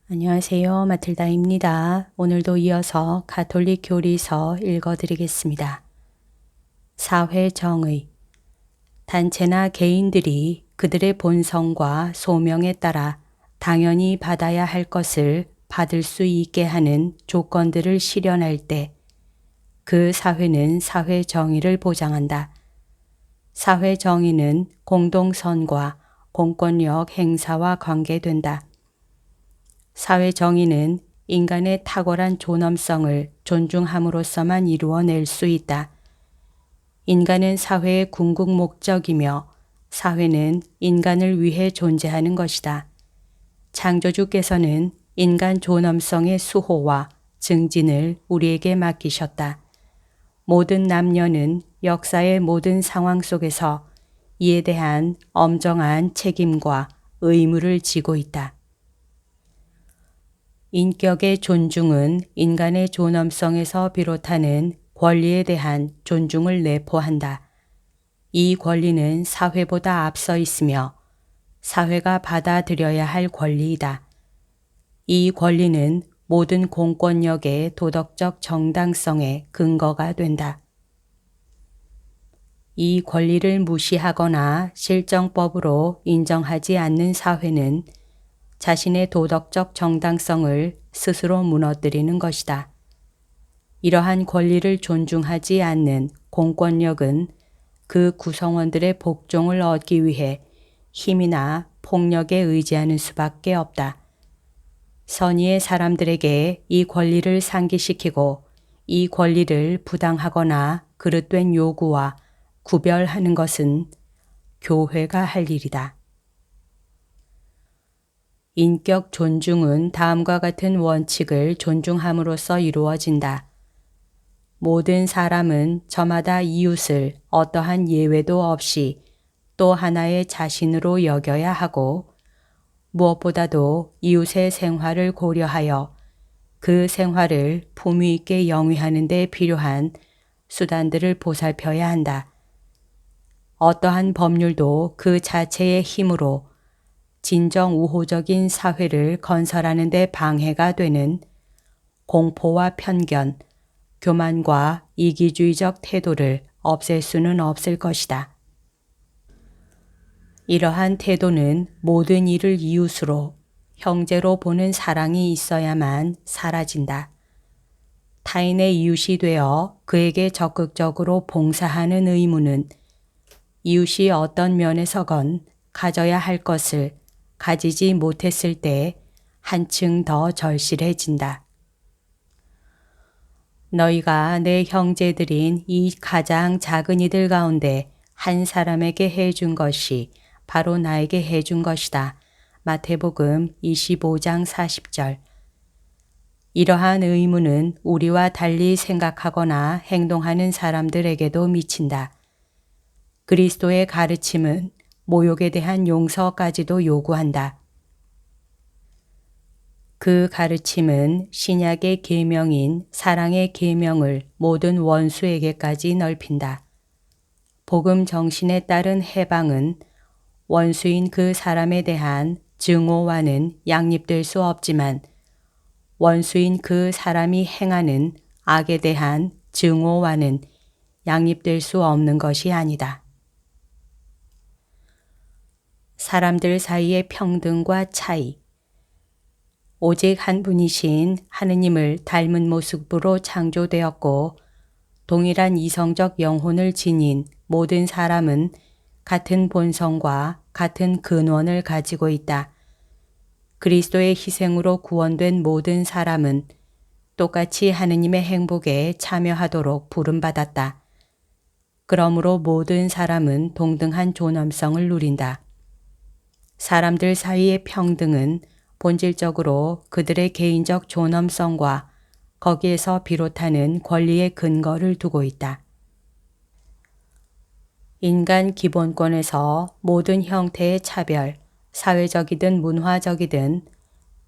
안녕하세요. 마틸다입니다. 오늘도 이어서 가톨릭 교리서 읽어드리겠습니다. 사회 정의. 단체나 개인들이 그들의 본성과 소명에 따라 당연히 받아야 할 것을 받을 수 있게 하는 조건들을 실현할 때 그 사회는 사회 정의를 보장한다. 사회 정의는 공동선과 공권력 행사와 관계된다. 사회 정의는 인간의 탁월한 존엄성을 존중함으로써만 이루어낼 수 있다. 인간은 사회의 궁극 목적이며 사회는 인간을 위해 존재하는 것이다. 창조주께서는 인간 존엄성의 수호와 증진을 우리에게 맡기셨다. 모든 남녀는 역사의 모든 상황 속에서 이에 대한 엄정한 책임과 의무를 지고 있다. 인격의 존중은 인간의 존엄성에서 비롯하는 권리에 대한 존중을 내포한다. 이 권리는 사회보다 앞서 있으며 사회가 받아들여야 할 권리이다. 이 권리는 모든 공권력의 도덕적 정당성의 근거가 된다. 이 권리를 무시하거나 실정법으로 인정하지 않는 사회는 자신의 도덕적 정당성을 스스로 무너뜨리는 것이다. 이러한 권리를 존중하지 않는 공권력은 그 구성원들의 복종을 얻기 위해 힘이나 폭력에 의지하는 수밖에 없다. 선의의 사람들에게 이 권리를 상기시키고 이 권리를 부당하거나 그릇된 요구와 구별하는 것은 교회가 할 일이다. 인격 존중은 다음과 같은 원칙을 존중함으로써 이루어진다. 모든 사람은 저마다 이웃을 어떠한 예외도 없이 또 하나의 자신으로 여겨야 하고 무엇보다도 이웃의 생활을 고려하여 그 생활을 품위 있게 영위하는 데 필요한 수단들을 보살펴야 한다. 어떠한 법률도 그 자체의 힘으로 진정 우호적인 사회를 건설하는 데 방해가 되는 공포와 편견, 교만과 이기주의적 태도를 없앨 수는 없을 것이다. 이러한 태도는 모든 이를 이웃으로, 형제로 보는 사랑이 있어야만 사라진다. 타인의 이웃이 되어 그에게 적극적으로 봉사하는 의무는 이웃이 어떤 면에서건 가져야 할 것을 가지지 못했을 때 한층 더 절실해진다. 너희가 내 형제들인 이 가장 작은 이들 가운데 한 사람에게 해준 것이 바로 나에게 해준 것이다. 마태복음 25장 40절. 이러한 의무는 우리와 달리 생각하거나 행동하는 사람들에게도 미친다. 그리스도의 가르침은 모욕에 대한 용서까지도 요구한다. 그 가르침은 신약의 계명인 사랑의 계명을 모든 원수에게까지 넓힌다. 복음 정신에 따른 해방은 원수인 그 사람에 대한 증오와는 양립될 수 없지만 원수인 그 사람이 행하는 악에 대한 증오와는 양립될 수 없는 것이 아니다. 사람들 사이의 평등과 차이. 오직 한 분이신 하느님을 닮은 모습으로 창조되었고 동일한 이성적 영혼을 지닌 모든 사람은 같은 본성과 같은 근원을 가지고 있다. 그리스도의 희생으로 구원된 모든 사람은 똑같이 하느님의 행복에 참여하도록 부름받았다. 그러므로 모든 사람은 동등한 존엄성을 누린다. 사람들 사이의 평등은 본질적으로 그들의 개인적 존엄성과 거기에서 비롯하는 권리의 근거를 두고 있다. 인간 기본권에서 모든 형태의 차별, 사회적이든 문화적이든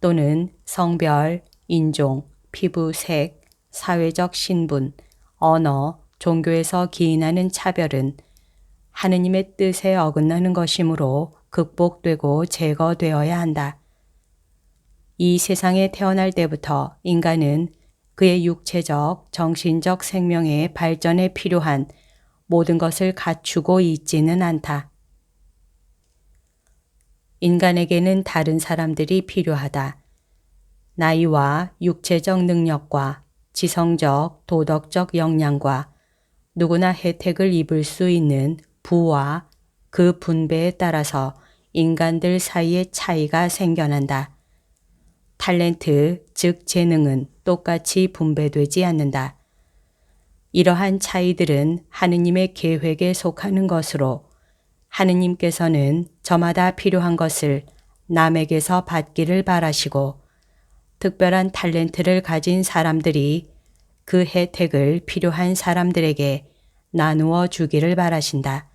또는 성별, 인종, 피부색, 사회적 신분, 언어, 종교에서 기인하는 차별은 하느님의 뜻에 어긋나는 것이므로 극복되고 제거되어야 한다. 이 세상에 태어날 때부터 인간은 그의 육체적, 정신적 생명의 발전에 필요한 모든 것을 갖추고 있지는 않다. 인간에게는 다른 사람들이 필요하다. 나이와 육체적 능력과 지성적, 도덕적 역량과 누구나 혜택을 입을 수 있는 부와 그 분배에 따라서 인간들 사이에 차이가 생겨난다. 탤런트, 즉 재능은 똑같이 분배되지 않는다. 이러한 차이들은 하느님의 계획에 속하는 것으로 하느님께서는 저마다 필요한 것을 남에게서 받기를 바라시고 특별한 탤런트를 가진 사람들이 그 혜택을 필요한 사람들에게 나누어 주기를 바라신다.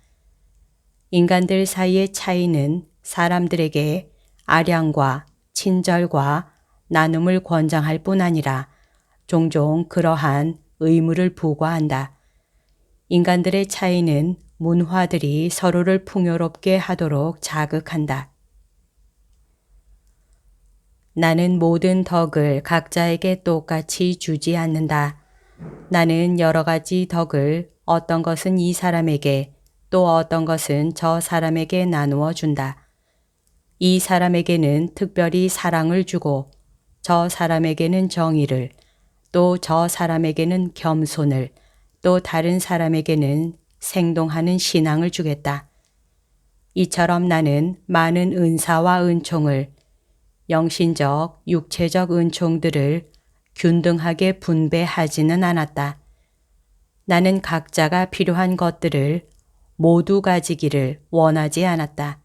인간들 사이의 차이는 사람들에게 아량과 친절과 나눔을 권장할 뿐 아니라 종종 그러한 의무를 부과한다. 인간들의 차이는 문화들이 서로를 풍요롭게 하도록 자극한다. 나는 모든 덕을 각자에게 똑같이 주지 않는다. 나는 여러 가지 덕을 어떤 것은 이 사람에게 또 어떤 것은 저 사람에게 나누어 준다. 이 사람에게는 특별히 사랑을 주고 저 사람에게는 정의를, 또 저 사람에게는 겸손을, 또 다른 사람에게는 생동하는 신앙을 주겠다. 이처럼 나는 많은 은사와 은총을, 영신적, 육체적 은총들을 균등하게 분배하지는 않았다. 나는 각자가 필요한 것들을 모두 가지기를 원하지 않았다.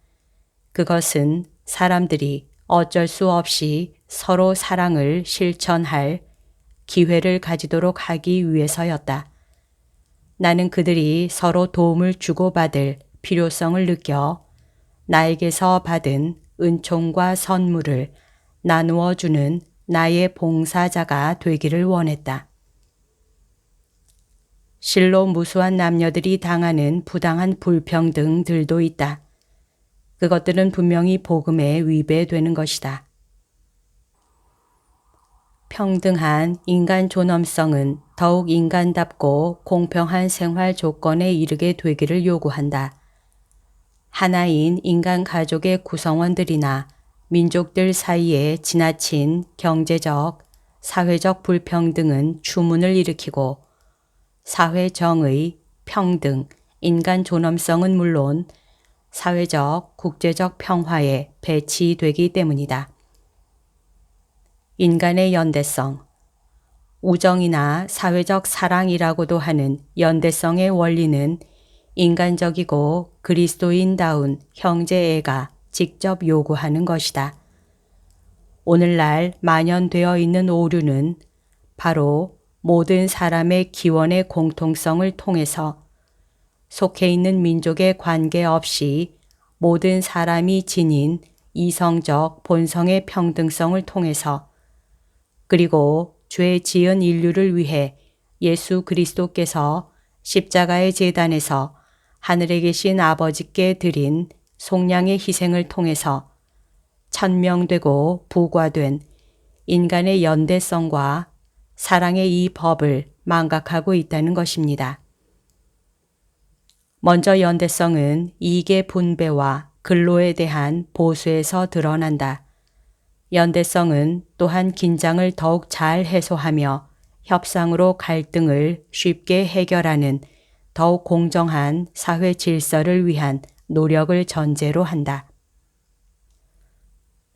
그것은 사람들이 어쩔 수 없이 서로 사랑을 실천할 기회를 가지도록 하기 위해서였다. 나는 그들이 서로 도움을 주고받을 필요성을 느껴 나에게서 받은 은총과 선물을 나누어 주는 나의 봉사자가 되기를 원했다. 실로 무수한 남녀들이 당하는 부당한 불평등들도 있다. 그것들은 분명히 복음에 위배되는 것이다. 평등한 인간 존엄성은 더욱 인간답고 공평한 생활 조건에 이르게 되기를 요구한다. 하나인 인간 가족의 구성원들이나 민족들 사이에 지나친 경제적, 사회적 불평등은 추문을 일으키고 사회 정의, 평등, 인간 존엄성은 물론 사회적, 국제적 평화에 배치되기 때문이다. 인간의 연대성, 우정이나 사회적 사랑이라고도 하는 연대성의 원리는 인간적이고 그리스도인다운 형제애가 직접 요구하는 것이다. 오늘날 만연되어 있는 오류는 바로 모든 사람의 기원의 공통성을 통해서 속해 있는 민족에 관계없이 모든 사람이 지닌 이성적 본성의 평등성을 통해서 그리고 죄 지은 인류를 위해 예수 그리스도께서 십자가의 제단에서 하늘에 계신 아버지께 드린 속량의 희생을 통해서 천명되고 부과된 인간의 연대성과 사랑의 이 법을 망각하고 있다는 것입니다. 먼저 연대성은 이익의 분배와 근로에 대한 보수에서 드러난다. 연대성은 또한 긴장을 더욱 잘 해소하며 협상으로 갈등을 쉽게 해결하는 더욱 공정한 사회 질서를 위한 노력을 전제로 한다.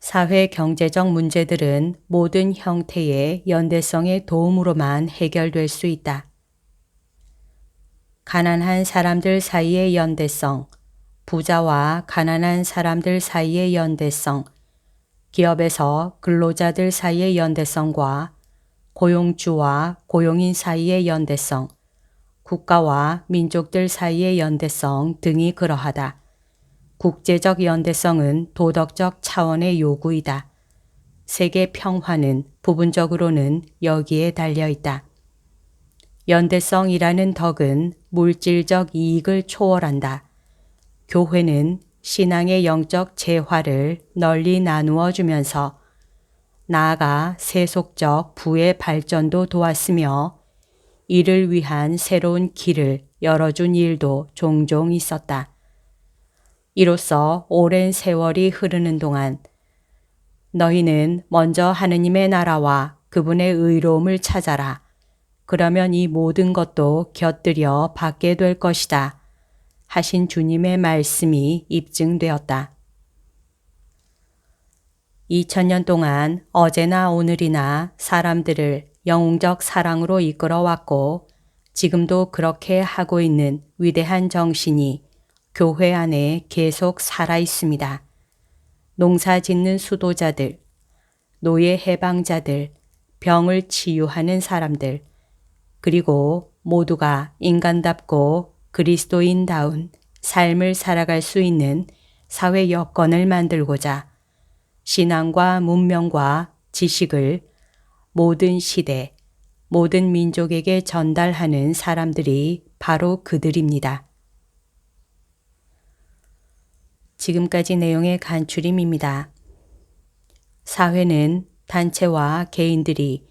사회 경제적 문제들은 모든 형태의 연대성의 도움으로만 해결될 수 있다. 가난한 사람들 사이의 연대성, 부자와 가난한 사람들 사이의 연대성, 기업에서 근로자들 사이의 연대성과 고용주와 고용인 사이의 연대성, 국가와 민족들 사이의 연대성 등이 그러하다. 국제적 연대성은 도덕적 차원의 요구이다. 세계 평화는 부분적으로는 여기에 달려 있다. 연대성이라는 덕은 물질적 이익을 초월한다. 교회는 신앙의 영적 재화를 널리 나누어 주면서 나아가 세속적 부의 발전도 도왔으며 이를 위한 새로운 길을 열어준 일도 종종 있었다. 이로써 오랜 세월이 흐르는 동안 너희는 먼저 하느님의 나라와 그분의 의로움을 찾아라. 그러면 이 모든 것도 곁들여 받게 될 것이다. 하신 주님의 말씀이 입증되었다. 2000년 동안 어제나 오늘이나 사람들을 영웅적 사랑으로 이끌어왔고 지금도 그렇게 하고 있는 위대한 정신이 교회 안에 계속 살아 있습니다. 농사 짓는 수도자들, 노예 해방자들, 병을 치유하는 사람들, 그리고 모두가 인간답고 그리스도인다운 삶을 살아갈 수 있는 사회 여건을 만들고자 신앙과 문명과 지식을 모든 시대, 모든 민족에게 전달하는 사람들이 바로 그들입니다. 지금까지 내용의 간추림입니다. 사회는 단체와 개인들이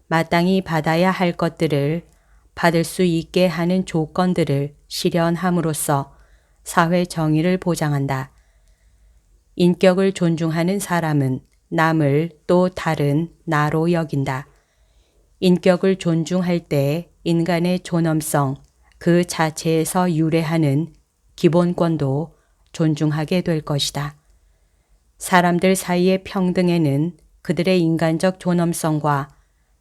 마땅히 받아야 할 것들을 받을 수 있게 하는 조건들을 실현함으로써 사회 정의를 보장한다. 인격을 존중하는 사람은 남을 또 다른 나로 여긴다. 인격을 존중할 때 인간의 존엄성 그 자체에서 유래하는 기본권도 존중하게 될 것이다. 사람들 사이의 평등에는 그들의 인간적 존엄성과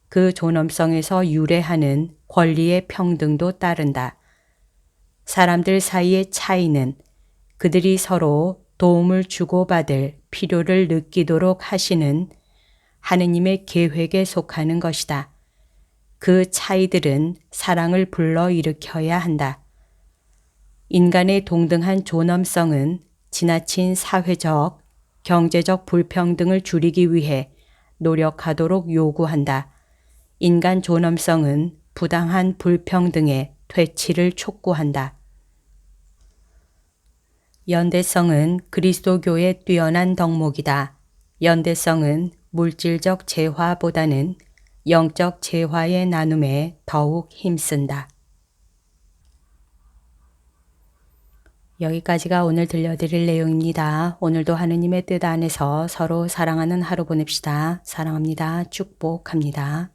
그 존엄성에서 유래하는 권리의 평등도 따른다. 사람들 사이의 차이는 그들이 서로 도움을 주고받을 필요를 느끼도록 하시는 하느님의 계획에 속하는 것이다. 그 차이들은 사랑을 불러일으켜야 한다. 인간의 동등한 존엄성은 지나친 사회적, 경제적 불평등을 줄이기 위해 노력하도록 요구한다. 인간 존엄성은 부당한 불평등의 퇴치를 촉구한다. 연대성은 그리스도교의 뛰어난 덕목이다. 연대성은 물질적 재화보다는 영적 재화의 나눔에 더욱 힘쓴다. 여기까지가 오늘 들려드릴 내용입니다. 오늘도 하느님의 뜻 안에서 서로 사랑하는 하루 보냅시다. 사랑합니다. 축복합니다.